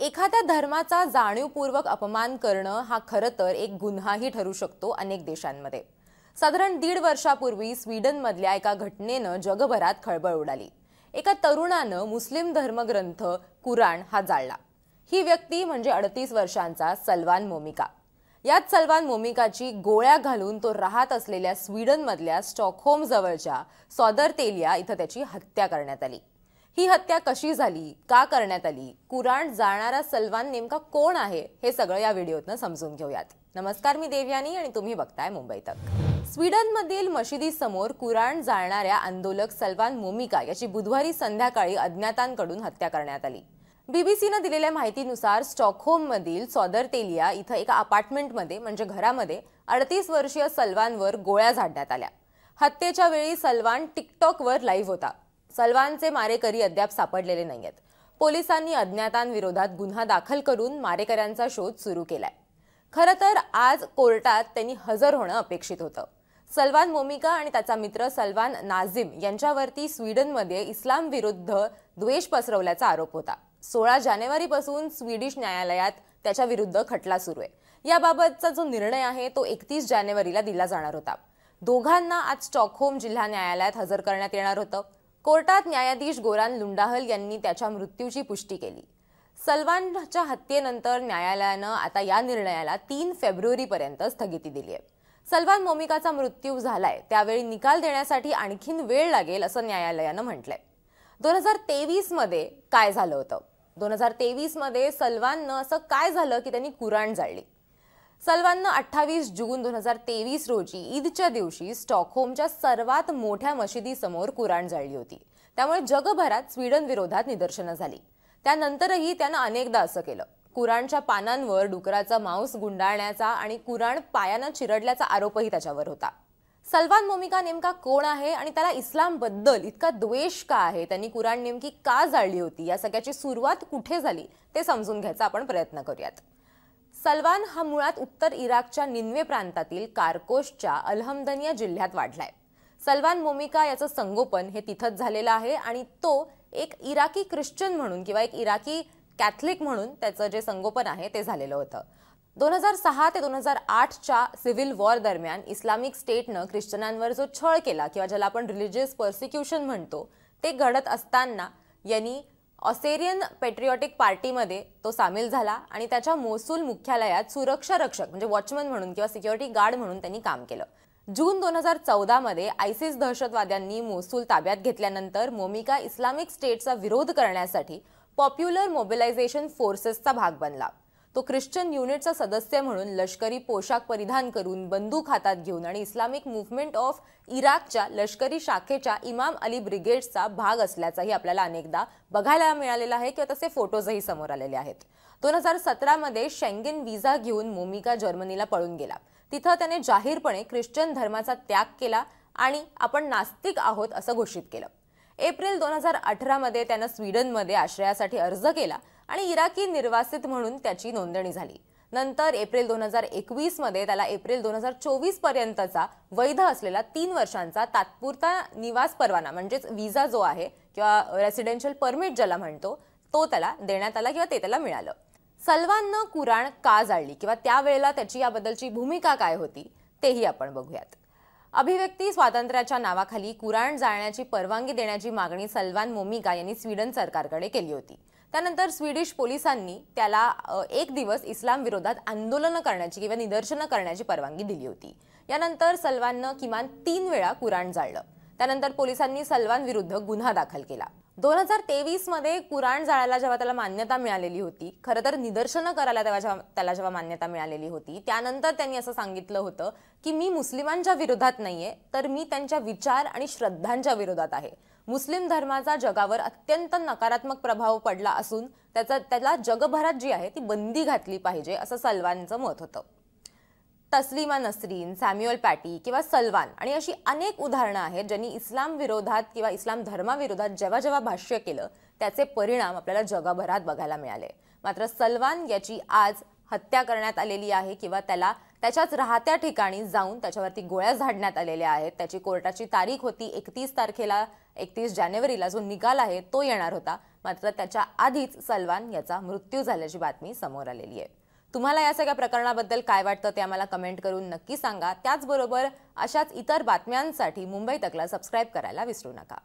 एखाद्या धर्माचा जाणीवपूर्वक अपमान करणं हा खरं तर एक गुन्हाही ठरू शकतो अनेक देशांमध्ये। साधारण 1.5 वर्षापूर्वी स्वीडनमधल्या एका घटनेनं जगभरात खळबळ उडाली। एका तरुणानं मुस्लिम धर्मग्रंथ कुराण हा जाळला। ही व्यक्ती म्हणजे 38 वर्षांचा सलमान मोमिका। यात सलमान मोमिकाची गोळ्या घालून तो राहत असलेल्या स्वीडनमधल्या स्टॉकहोम जवळच्या सॉदरतेलिया इथं त्याची हत्या करण्यात आली। ही हत्या कशी झाली, का करण्यात आली, कुराण जाळणारा सलमान नेमका कोण आहे, हे सगळं या व्हिडिओतनं समजून घेऊयात। नमस्कार, मी देवयानी आणि तुम्ही बघताय मुंबई तक। स्वीडनमधील मशिदीसमोर कुराण जाळणाऱ्या आंदोलक सलमान मोमिका याची बुधवारी संध्याकाळी अज्ञातांकडून हत्या करण्यात आली। बीबीसीनं दिलेल्या माहितीनुसार स्टॉकहोममधील सॉदरतेलिया इथं एका अपार्टमेंटमध्ये म्हणजे घरामध्ये 38 वर्षीय सलमानवर गोळ्या झाडण्यात आल्या। हत्येच्या वेळी सलमान टिकटॉकवर लाईव्ह होता। सलमानचे मारेकरी अद्याप सापडलेले नाहीयेत। पोलिसांनी अज्ञातांविरोधात गुन्हा दाखल करून मारेकऱ्यांचा शोध सुरू केलाय। खरं तर आज कोर्टात त्यांनी हजर होणं अपेक्षित होतं। सलमान मोमिका आणि त्याचा मित्र सलमान नाझिम यांच्यावरती स्वीडनमध्ये इस्लाम विरुद्ध द्वेष पसरवल्याचा आरोप होता। 16 जानेवारीपासून स्वीडिश न्यायालयात त्याच्या विरुद्ध खटला सुरू आहे। याबाबतचा जो निर्णय आहे तो 31 जानेवारीला दिला जाणार होता। दोघांना आज स्टॉकहोम जिल्हा न्यायालयात हजर करण्यात येणार होतं। कोर्टात न्यायाधीश गोरान लुंडाहल यांनी त्याच्या मृत्यूची पुष्टी केली। सलमानच्या हत्येनंतर न्यायालयानं आता या निर्णयाला 3 फेब्रुवारीपर्यंत स्थगिती दिली आहे। सलमान मोमिकाचा मृत्यू झालाय त्यावेळी निकाल देण्यासाठी आणखीन वेळ लागेल असं न्यायालयानं म्हटलंय। 2023 मध्ये काय झालं होतं? 2023 मध्ये सलमाननं असं काय झालं की त्यांनी कुराण जाळली? सलमाननं 28 जून 2023 रोजी ईदच्या दिवशी स्टॉकहोमच्या सर्वात मोठ्या मशिदीसमोर कुराण जाळली होती। त्यामुळे जगभरात स्वीडन विरोधात निदर्शनं झाली। त्यानंतरही त्यानं अनेकदा असं केलं। कुराणच्या पानांवर डुकराचा मांस गुंडाळण्याचा आणि कुराण पायानं चिरडल्याचा आरोपही त्याच्यावर होता। सलमान मोमिका नेमका कोण आहे आणि त्याला इस्लामबद्दल इतका द्वेष का आहे, त्यांनी कुराण नेमकी का जाळली होती, या सगळ्याची सुरुवात कुठे झाली ते समजून घ्यायचा आपण प्रयत्न करूयात। सलमान हा मुळात उत्तर इराकच्या निन्वे प्रांतातील कारकोशच्या अलहमदनिया जिल्ह्यात वाढलाय। सलमान मोमिका याचं संगोपन हे तिथंच झालेलं आहे आणि तो एक इराकी ख्रिश्चन म्हणून किंवा एक इराकी कॅथलिक म्हणून त्याचं जे संगोपन आहे ते झालेलं होतं। 2006 ते 2008च्या सिव्हिल वॉर दरम्यान इस्लामिक स्टेटनं ख्रिश्चनांवर जो छळ केला किंवा ज्याला आपण रिलिजियस पर्सिक्युशन म्हणतो ते घडत असताना यांनी ऑसेरियन पेट्रियोटिक पार्टीमध्ये तो सामील झाला आणि त्याच्या मोसूल मुख्यालयात सुरक्षा रक्षक म्हणजे वॉचमन म्हणून किंवा सिक्युरिटी गार्ड म्हणून त्यांनी काम केलं। जून 2014 मध्ये आयसिस दहशतवाद्यांनी मोसूल ताब्यात घेतल्यानंतर मोमिका इस्लामिक स्टेटचा विरोध करण्यासाठी पॉप्युलर मोबिलायझेशन फोर्सेसचा भाग बनला। तो ख्रिश्चन युनिटचा सदस्य म्हणून लष्करी पोशाख परिधान करून बंदूक हातात घेऊन आणि इस्लामिक मूव्हमेंट ऑफ इराकच्या लष्करी शाखेच्या इमाम अली ब्रिगेडचा भाग असल्याचाही आपल्याला अनेकदा बघायला मिळालेला आहे किंवा तसे फोटोजही समोर आलेले आहेत। 2017 मध्ये शेंगेन व्हिसा घेऊन मोमिका जर्मनीला पळून गेला। तिथं त्याने जाहीरपणे ख्रिश्चन धर्माचा त्याग केला आणि आपण नास्तिक आहोत असं घोषित केलं। एप्रिल 2018 मध्ये त्यानं स्वीडनमध्ये आश्रयासाठी अर्ज केला आणि इराकी निर्वासित म्हणून त्याची नोंदणी झाली। नंतर एप्रिल 2021 मध्ये त्याला एप्रिल 2024 पर्यंतचा वैध असलेला 3 वर्षांचा तात्पुरता निवास परवाना म्हणजेच व्हिसा जो आहे किंवा रेसिडेन्शियल परमिट ज्याला म्हणतो तो त्याला देण्यात आला किंवा ते त्याला मिळालं। सलमाननं कुराण का जाळली किंवा त्यावेळेला त्याची याबद्दलची भूमिका काय होती तेही आपण बघूयात। अभिव्यक्ती स्वातंत्र्याच्या नावाखाली कुराण जाळण्याची परवानगी देण्याची मागणी सलमान मोमिका यांनी स्वीडन सरकारकडे केली होती। त्यानंतर स्वीडिश पोलिसांनी त्याला 1 दिवस इस्लाम विरोधात आंदोलन करण्याची किंवा निदर्शनं करण्याची परवानगी दिली होती। यानंतर सलमाननं किमान 3 वेळा कुराण जाळलं। त्यानंतर पोलिसांनी सलमान विरुद्ध गुन्हा दाखल केला। 2023 मध्ये कुराण जाळायला जेव्हा त्याला मान्यता मिळालेली होती, खरं तर निदर्शनं करायला त्याला जेव्हा मान्यता मिळालेली होती त्यानंतर त्यांनी असं सांगितलं होतं की मी मुस्लिमांच्या विरोधात नाहीये तर मी त्यांच्या विचार आणि श्रद्धांच्या विरोधात आहे। मुस्लिम धर्माचा जगावर अत्यंत नकारात्मक प्रभाव पडला असून त्याला जगभरात जी आहे ती बंदी घातली पाहिजे असं सलमानचं मत होतं। तस्लिमा नसरीन, सॅम्युअल पॅटी किंवा सलमान आणि अशी अनेक उदाहरणं आहेत ज्यांनी इस्लाम विरोधात किंवा इस्लाम धर्माविरोधात जेव्हा जेव्हा भाष्य केलं त्याचे परिणाम आपल्याला जगभरात बघायला मिळाले। मात्र सलमान याची आज हत्या करण्यात आलेली आहे किंवा त्याला त्याच्याच राहत्या ठिकाणी जाऊन त्याच्यावरती गोळ्या झाडण्यात आलेल्या आहेत। त्याची कोर्टाची तारीख होती 31 तारखेला, 31 जानेवारीला जो निकाल आहे तो येणार होता, मात्र त्याच्या आधीच सलमान याचा मृत्यू झाल्याची बातमी समोर आलेली आहे। तुम्हाला या सगळ्या प्रकरणाबद्दल काय वाटतं ते आम्हाला कमेंट करून नक्की सांगा। त्याचबरोबर अशाच इतर बातम्यांसाठी मुंबई तकला सबस्क्राइब करायला विसरू नका।